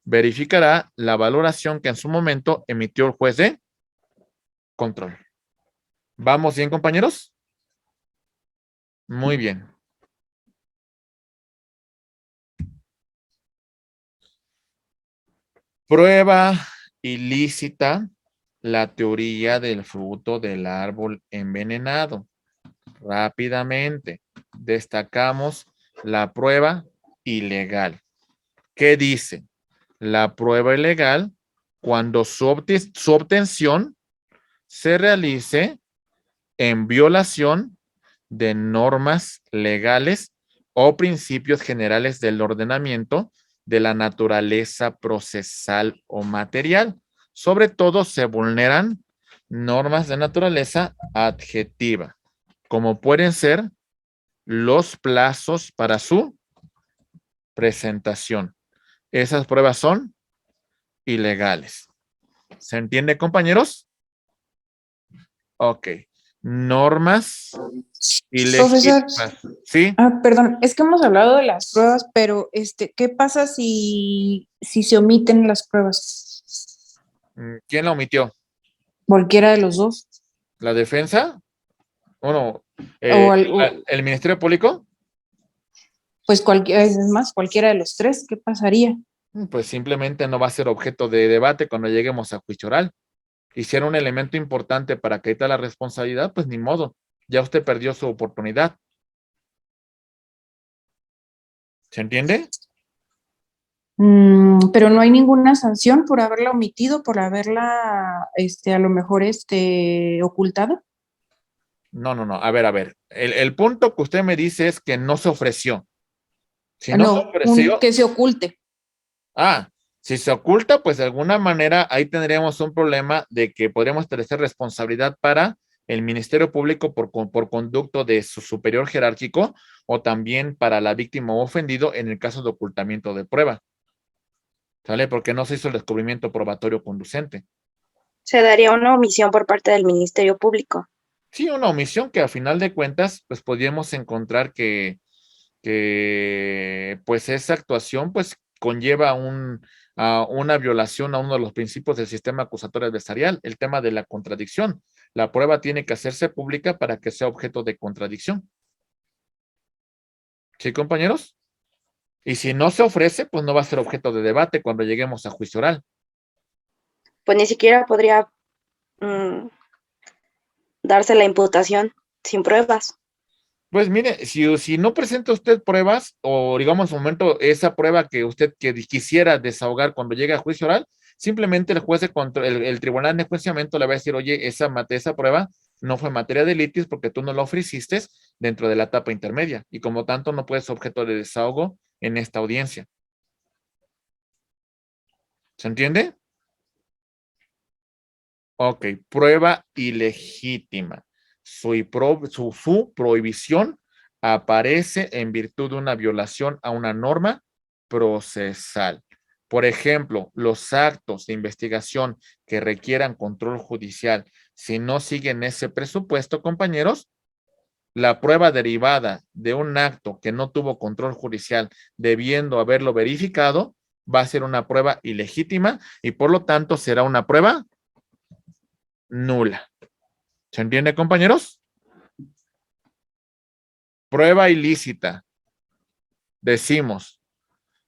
verificará la valoración que en su momento emitió el juez de control. ¿Vamos bien, compañeros? Muy bien. Prueba ilícita la teoría del fruto del árbol envenenado. Rápidamente, destacamos la prueba ilegal. ¿Qué dice? La prueba ilegal cuando su obtención se realice en violación de normas legales o principios generales del ordenamiento de la naturaleza procesal o material. Sobre todo se vulneran normas de naturaleza adjetiva, como pueden ser los plazos para su presentación. Esas pruebas son ilegales. ¿Se entiende, compañeros? Ok. Normas ilegítimas. ¿Sí? Perdón, es que hemos hablado de las pruebas, pero ¿qué pasa si se omiten las pruebas? ¿Quién la omitió? Cualquiera de los dos. ¿La defensa? Bueno, O ¿el Ministerio Público? pues es más, cualquiera de los tres, ¿qué pasaría? Pues simplemente no va a ser objeto de debate cuando lleguemos a juicio oral. Y si era un elemento importante para acreditar la responsabilidad, pues ni modo. Ya usted perdió su oportunidad. ¿Se entiende? Pero no hay ninguna sanción por haberla omitido, por haberla, a lo mejor, ocultado. No. A ver. El punto que usted me dice es que no se ofreció. Si no se No, ofreció, que se oculte. si se oculta, pues de alguna manera ahí tendríamos un problema de que podríamos establecer responsabilidad para el Ministerio Público por conducto de su superior jerárquico o también para la víctima o ofendido en el caso de ocultamiento de prueba. ¿Sale? Porque no se hizo el descubrimiento probatorio conducente. Se daría una omisión por parte del Ministerio Público. Sí, una omisión que a final de cuentas, pues podríamos encontrar que pues esa actuación pues conlleva una violación a uno de los principios del sistema acusatorio adversarial, el tema de la contradicción. La prueba tiene que hacerse pública para que sea objeto de contradicción. ¿Sí, compañeros? Y si no se ofrece, pues no va a ser objeto de debate cuando lleguemos a juicio oral. Pues ni siquiera podría darse la imputación sin pruebas. Pues mire, si no presenta usted pruebas o digamos en su momento esa prueba que usted quisiera desahogar cuando llegue a juicio oral, simplemente el juez de control, el tribunal de enjuiciamiento le va a decir, oye, esa prueba no fue materia de litis porque tú no la ofreciste dentro de la etapa intermedia y como tanto no puede ser objeto de desahogo en esta audiencia. ¿Se entiende? Ok, prueba ilegítima. Su prohibición aparece en virtud de una violación a una norma procesal. Por ejemplo, los actos de investigación que requieran control judicial, si no siguen ese presupuesto, compañeros, la prueba derivada de un acto que no tuvo control judicial, debiendo haberlo verificado, va a ser una prueba ilegítima y por lo tanto será una prueba nula. ¿Se entiende, compañeros? Prueba ilícita. Decimos,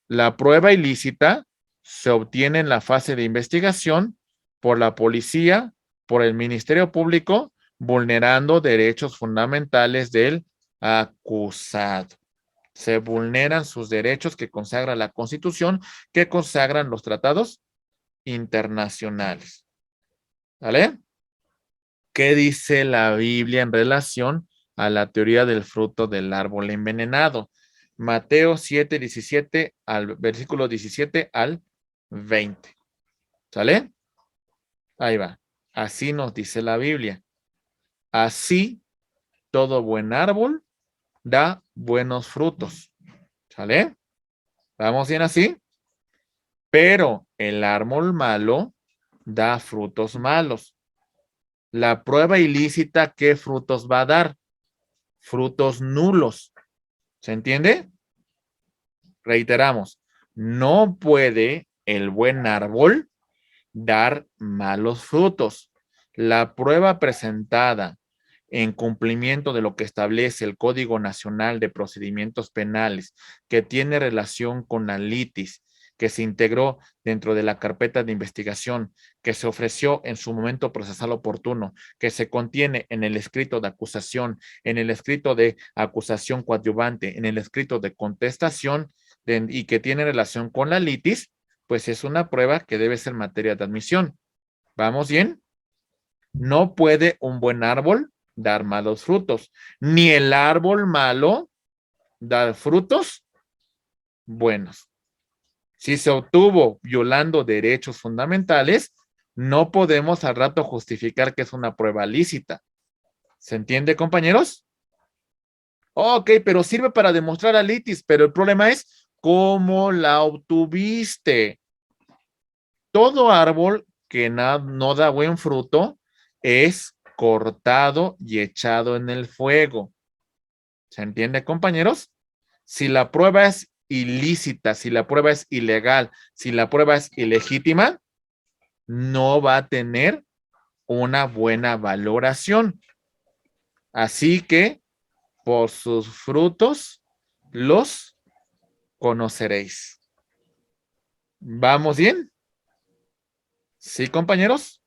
la prueba ilícita se obtiene en la fase de investigación por la policía, por el Ministerio Público, vulnerando derechos fundamentales del acusado. Se vulneran sus derechos que consagra la Constitución, que consagran los tratados internacionales. ¿Vale? ¿Qué dice la Biblia en relación a la teoría del fruto del árbol envenenado? Mateo 7, 17 al versículo 17 al 20. ¿Sale? Ahí va. Así nos dice la Biblia. Así todo buen árbol da buenos frutos. ¿Sale? ¿Vamos bien así? Pero el árbol malo da frutos malos. La prueba ilícita, ¿qué frutos va a dar? Frutos nulos. ¿Se entiende? Reiteramos, no puede el buen árbol dar malos frutos. La prueba presentada en cumplimiento de lo que establece el Código Nacional de Procedimientos Penales, que tiene relación con la litis, que se integró dentro de la carpeta de investigación, que se ofreció en su momento procesal oportuno, que se contiene en el escrito de acusación, en el escrito de acusación coadyuvante, en el escrito de contestación y que tiene relación con la litis, pues es una prueba que debe ser materia de admisión. ¿Vamos bien? No puede un buen árbol dar malos frutos, ni el árbol malo dar frutos buenos. Si se obtuvo violando derechos fundamentales, no podemos al rato justificar que es una prueba lícita. ¿Se entiende, compañeros? Ok, pero sirve para demostrar la litis, pero el problema es cómo la obtuviste. Todo árbol que no da buen fruto es cortado y echado en el fuego. ¿Se entiende, compañeros? Si la prueba es ilícita, si la prueba es ilegal, si la prueba es ilegítima, no va a tener una buena valoración. Así que por sus frutos los conoceréis. ¿Vamos bien? ¿Sí, compañeros?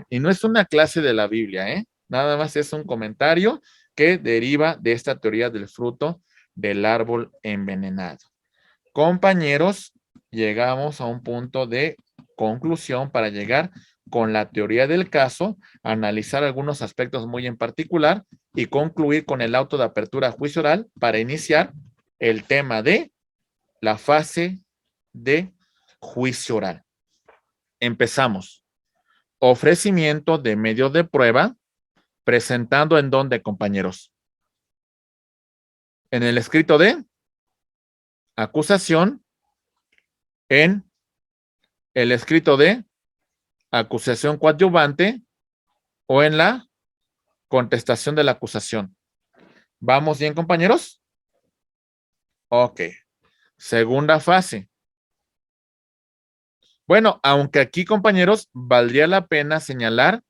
Y no es una clase de la Biblia, ¿eh? Nada más es un comentario que deriva de esta teoría del fruto del árbol envenenado. Compañeros, llegamos a un punto de conclusión para llegar con la teoría del caso, analizar algunos aspectos muy en particular y concluir con el auto de apertura a juicio oral para iniciar el tema de la fase de juicio oral. Empezamos. Ofrecimiento de medios de prueba, presentando en dónde, compañeros. En el escrito de acusación, en el escrito de acusación coadyuvante o en la contestación de la acusación. ¿Vamos bien, compañeros? Ok. Segunda fase. Bueno, aunque aquí, compañeros, valdría la pena señalar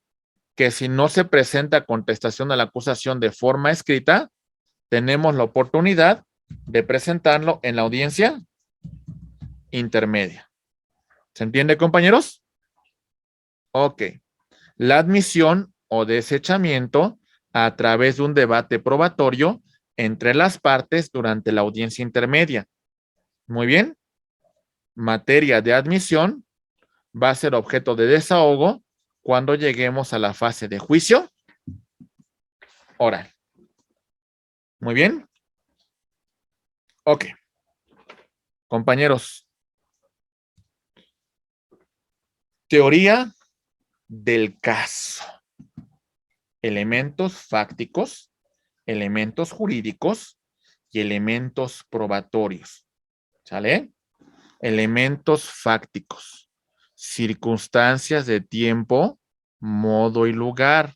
que si no se presenta contestación a la acusación de forma escrita, tenemos la oportunidad de presentarlo en la audiencia intermedia. ¿Se entiende, compañeros? Ok. La admisión o desechamiento a través de un debate probatorio entre las partes durante la audiencia intermedia. Muy bien. Materia de admisión va a ser objeto de desahogo cuando lleguemos a la fase de juicio oral. Muy bien. Ok. Compañeros. Teoría del caso. Elementos fácticos, elementos jurídicos y elementos probatorios. ¿Sale? Elementos fácticos. Circunstancias de tiempo, modo y lugar.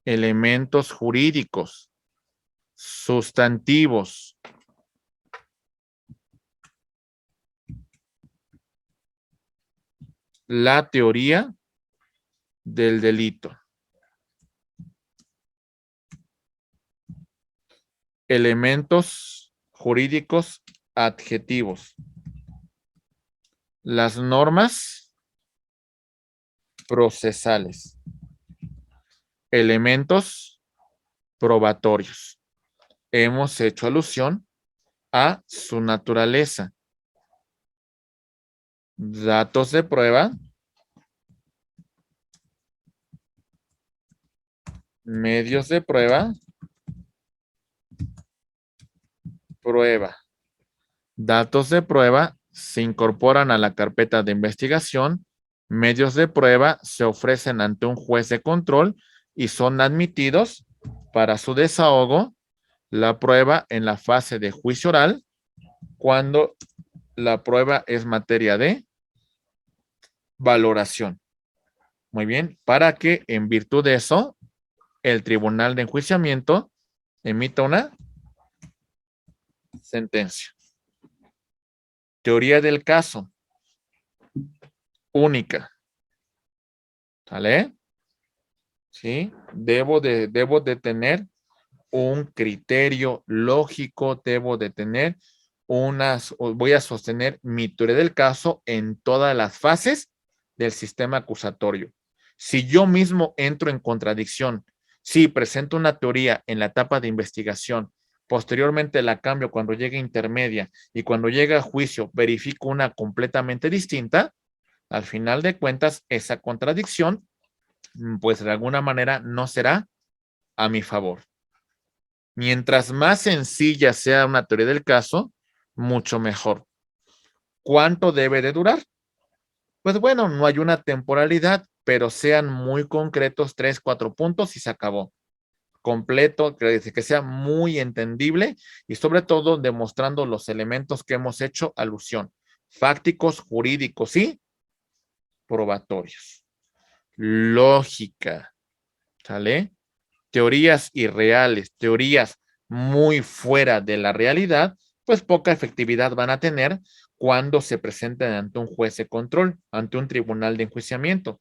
Elementos jurídicos. Sustantivos. la teoría del delito. Elementos jurídicos adjetivos. Las normas procesales. Elementos probatorios. Hemos hecho alusión a su naturaleza. Datos de prueba. Medios de prueba. Prueba. Datos de prueba se incorporan a la carpeta de investigación. Medios de prueba se ofrecen ante un juez de control y son admitidos para su desahogo. La prueba en la fase de juicio oral, cuando la prueba es materia de valoración. Muy bien, para que en virtud de eso, el tribunal de enjuiciamiento emita una sentencia. Teoría del caso. Única. ¿Sale? ¿Sí? Debo de tener un criterio lógico, debo de tener voy a sostener mi teoría del caso en todas las fases del sistema acusatorio. Si yo mismo entro en contradicción, si presento una teoría en la etapa de investigación, posteriormente la cambio cuando llegue a intermedia y cuando llegue a juicio verifico una completamente distinta, al final de cuentas esa contradicción, pues de alguna manera no será a mi favor. Mientras más sencilla sea una teoría del caso, mucho mejor. ¿Cuánto debe de durar? Pues bueno, no hay una temporalidad, pero sean muy concretos, 3, 4 puntos y se acabó. Completo, que sea muy entendible y sobre todo demostrando los elementos que hemos hecho alusión. Fácticos, jurídicos y probatorios. Lógica. ¿Sale? Teorías irreales, teorías muy fuera de la realidad, pues poca efectividad van a tener cuando se presenten ante un juez de control, ante un tribunal de enjuiciamiento.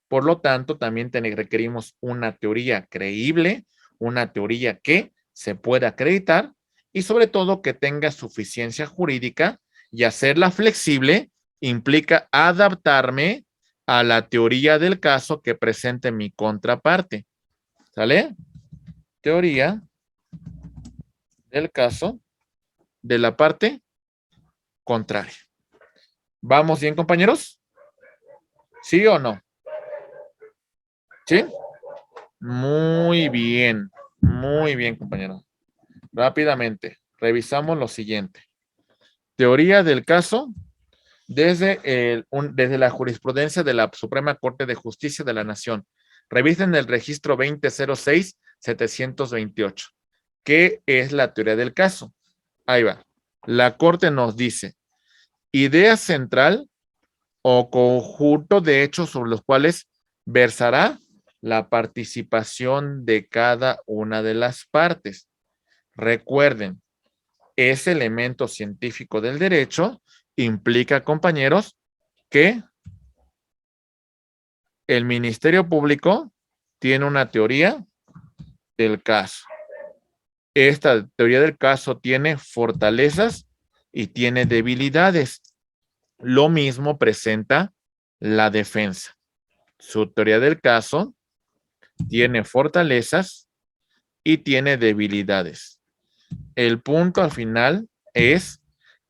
Por lo tanto, también requerimos una teoría creíble, una teoría que se pueda acreditar y sobre todo que tenga suficiencia jurídica, y hacerla flexible implica adaptarme a la teoría del caso que presente mi contraparte. ¿Sale? Teoría del caso de la parte contraria. ¿Vamos bien, compañeros? ¿Sí o no? ¿Sí? Muy bien, compañero. Rápidamente, revisamos lo siguiente. Teoría del caso desde la jurisprudencia de la Suprema Corte de Justicia de la Nación. Revisen el registro 2006-728. ¿Qué es la teoría del caso? Ahí va. La Corte nos dice: idea central o conjunto de hechos sobre los cuales versará la participación de cada una de las partes. Recuerden, ese elemento científico del derecho implica, compañeros, que el Ministerio Público tiene una teoría del caso. Esta teoría del caso tiene fortalezas y tiene debilidades. Lo mismo presenta la defensa. Su teoría del caso tiene fortalezas y tiene debilidades. El punto al final es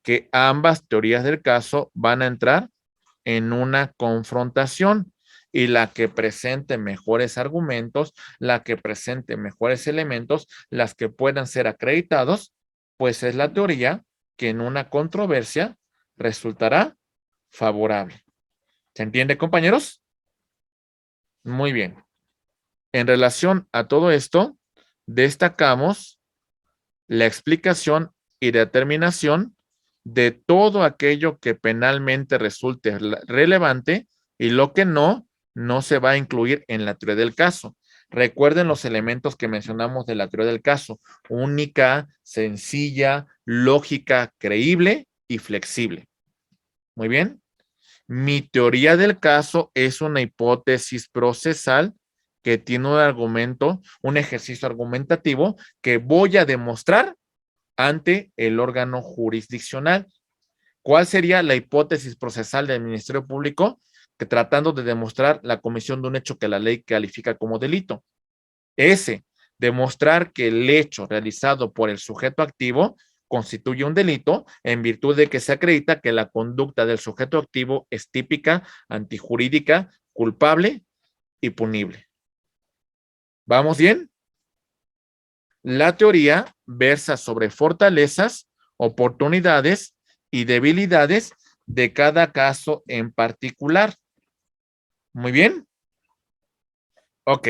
que ambas teorías del caso van a entrar en una confrontación, y la que presente mejores argumentos, la que presente mejores elementos, las que puedan ser acreditados, pues es la teoría que en una controversia resultará favorable. ¿Se entiende, compañeros? Muy bien. En relación a todo esto, destacamos la explicación y determinación de todo aquello que penalmente resulte relevante y lo que no se va a incluir en la teoría del caso. Recuerden los elementos que mencionamos de la teoría del caso: única, sencilla, lógica, creíble y flexible. Muy bien. Mi teoría del caso es una hipótesis procesal que tiene un argumento, un ejercicio argumentativo que voy a demostrar ante el órgano jurisdiccional. ¿Cuál sería la hipótesis procesal del Ministerio Público? Que tratando de demostrar la comisión de un hecho que la ley califica como delito. Demostrar que el hecho realizado por el sujeto activo constituye un delito en virtud de que se acredita que la conducta del sujeto activo es típica, antijurídica, culpable y punible. ¿Vamos bien? La teoría versa sobre fortalezas, oportunidades y debilidades de cada caso en particular. Muy bien. Ok.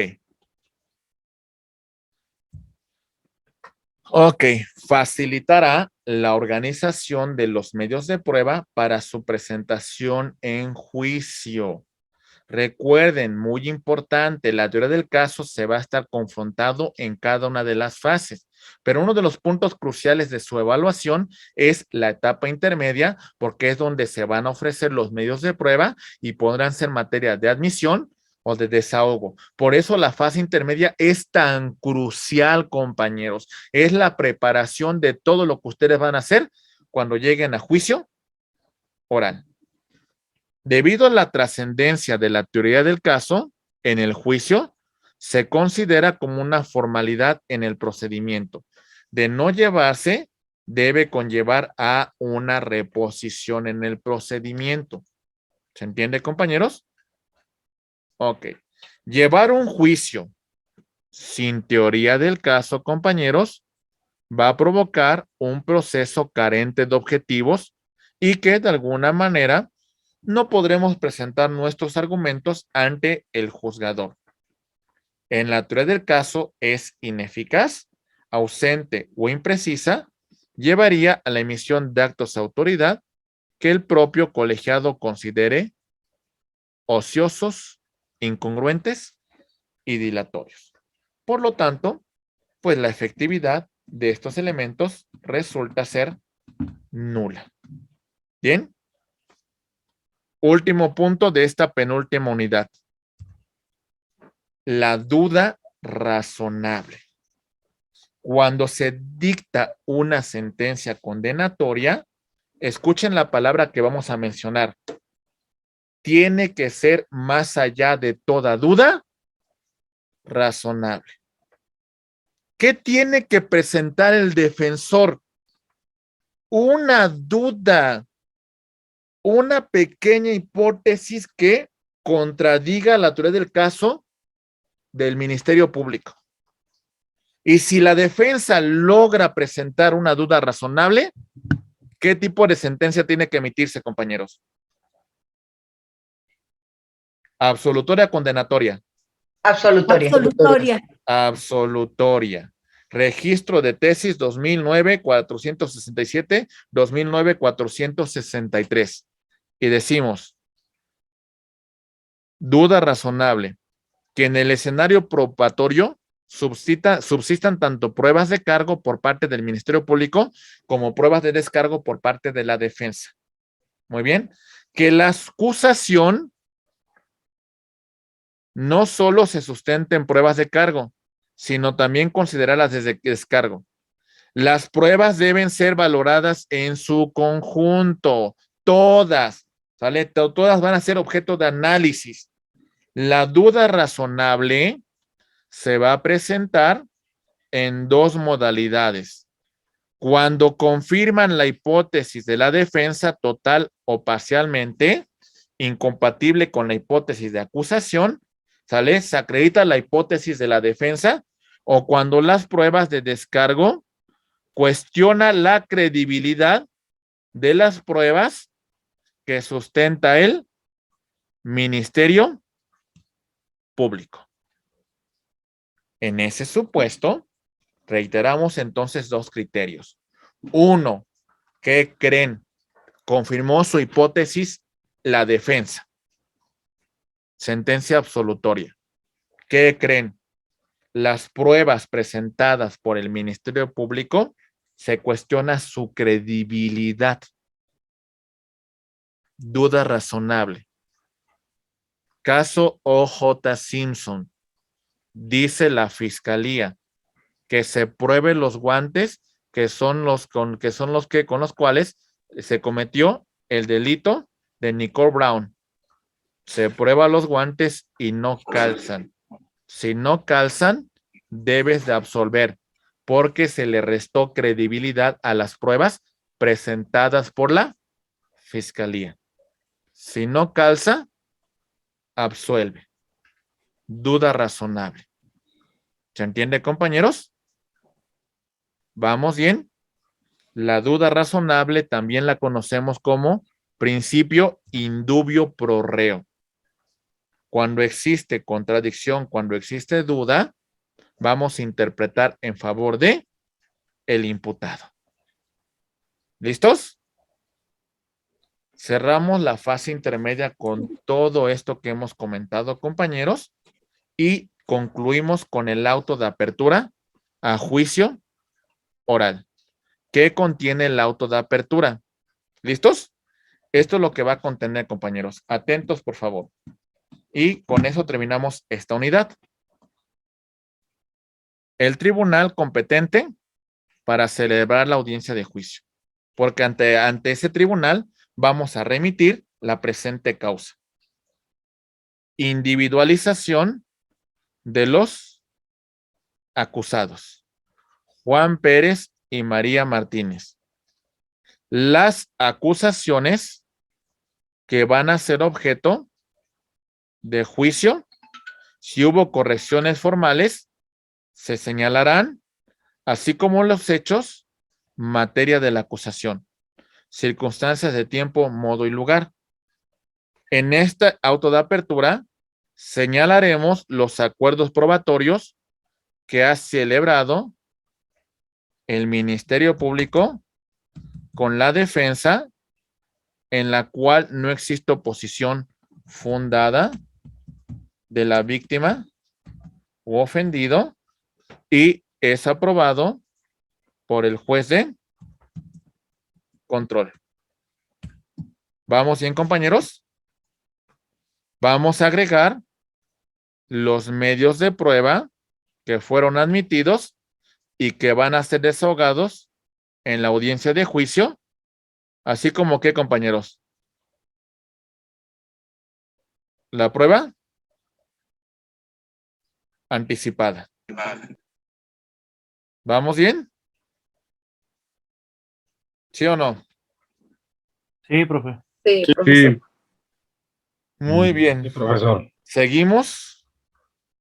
Ok, facilitará la organización de los medios de prueba para su presentación en juicio. Recuerden, muy importante, la teoría del caso se va a estar confrontado en cada una de las fases, pero uno de los puntos cruciales de su evaluación es la etapa intermedia, porque es donde se van a ofrecer los medios de prueba y podrán ser materia de admisión o de desahogo. Por eso la fase intermedia es tan crucial, compañeros. Es la preparación de todo lo que ustedes van a hacer cuando lleguen a juicio oral. Debido a la trascendencia de la teoría del caso, en el juicio se considera como una formalidad en el procedimiento. De no llevarse, debe conllevar a una reposición en el procedimiento. ¿Se entiende, compañeros? Ok. Llevar un juicio sin teoría del caso, compañeros, va a provocar un proceso carente de objetivos y que de alguna manera no podremos presentar nuestros argumentos ante el juzgador. En la teoría del caso es ineficaz, ausente o imprecisa, llevaría a la emisión de actos de autoridad que el propio colegiado considere ociosos, incongruentes y dilatorios. Por lo tanto, pues la efectividad de estos elementos resulta ser nula. ¿Bien? Último punto de esta penúltima unidad. La duda razonable. Cuando se dicta una sentencia condenatoria, escuchen la palabra que vamos a mencionar. Tiene que ser más allá de toda duda razonable. ¿Qué tiene que presentar el defensor? Una duda, una pequeña hipótesis que contradiga la teoría del caso del Ministerio Público. Y si la defensa logra presentar una duda razonable, ¿qué tipo de sentencia tiene que emitirse, compañeros? Absolutoria, condenatoria. Absolutoria. Absolutoria. Registro de tesis 2009-467, 2009-463. Y decimos, duda razonable, que en el escenario probatorio subsistan tanto pruebas de cargo por parte del Ministerio Público como pruebas de descargo por parte de la defensa. Muy bien. Que la acusación no solo se sustenta en pruebas de cargo, sino también considerarlas desde descargo. Las pruebas deben ser valoradas en su conjunto, todas, ¿sale? Todas van a ser objeto de análisis. La duda razonable se va a presentar en dos modalidades. Cuando confirman la hipótesis de la defensa total o parcialmente, incompatible con la hipótesis de acusación, ¿sale? Se acredita la hipótesis de la defensa, o cuando las pruebas de descargo cuestiona la credibilidad de las pruebas que sustenta el Ministerio Público. En ese supuesto, reiteramos entonces dos criterios. Uno, ¿qué creen? Confirmó su hipótesis la defensa. Sentencia absolutoria. ¿Qué creen? Las pruebas presentadas por el Ministerio Público se cuestiona su credibilidad. Duda razonable. Caso O.J. Simpson. Dice la fiscalía que se pruebe los guantes que son los con los cuales se cometió el delito de Nicole Brown. Se prueba los guantes y no calzan. Si no calzan, debes de absolver porque se le restó credibilidad a las pruebas presentadas por la fiscalía. Si no calza, absuelve. Duda razonable. ¿Se entiende, compañeros? ¿Vamos bien? La duda razonable también la conocemos como principio indubio pro reo. Cuando existe contradicción, cuando existe duda, vamos a interpretar en favor de el imputado. ¿Listos? Cerramos la fase intermedia con todo esto que hemos comentado, compañeros, y concluimos con el auto de apertura a juicio oral. ¿Qué contiene el auto de apertura? ¿Listos? Esto es lo que va a contener, compañeros. Atentos, por favor. Y con eso terminamos esta unidad. El tribunal competente para celebrar la audiencia de juicio. Porque ante ese tribunal vamos a remitir la presente causa. Individualización de los acusados. Juan Pérez y María Martínez. Las acusaciones que van a ser objeto de juicio, si hubo correcciones formales, se señalarán, así como los hechos, materia de la acusación, circunstancias de tiempo, modo y lugar. En este auto de apertura, señalaremos los acuerdos probatorios que ha celebrado el Ministerio Público con la defensa, en la cual no existe oposición fundada de la víctima u ofendido y es aprobado por el juez de control. ¿Vamos bien, compañeros? Vamos a agregar los medios de prueba que fueron admitidos y que van a ser desahogados en la audiencia de juicio, así como que, compañeros, la prueba anticipada. ¿Vamos bien? ¿Sí o no? Sí, profe. Sí, Sí, profesor. Muy bien. sí, profesor. Seguimos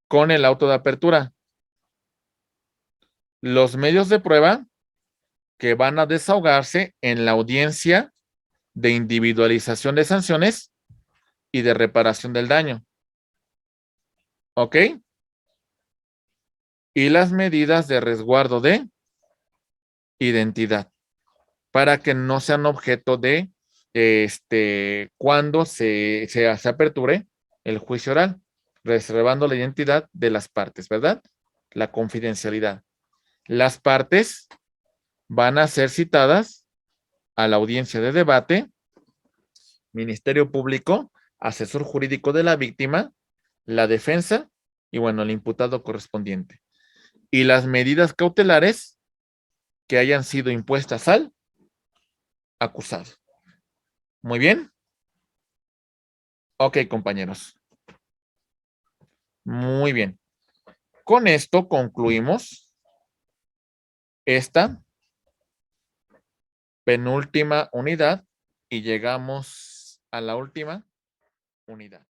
con el auto de apertura. Los medios de prueba que van a desahogarse en la audiencia de individualización de sanciones y de reparación del daño. ¿Ok? Y las medidas de resguardo de identidad para que no sean objeto de cuando se aperture el juicio oral, reservando la identidad de las partes, ¿verdad? La confidencialidad. Las partes van a ser citadas a la audiencia de debate, Ministerio Público, asesor jurídico de la víctima, la defensa y, bueno, el imputado correspondiente. Y las medidas cautelares que hayan sido impuestas al acusado. Muy bien. Ok, compañeros. Muy bien. Con esto concluimos esta penúltima unidad y llegamos a la última unidad.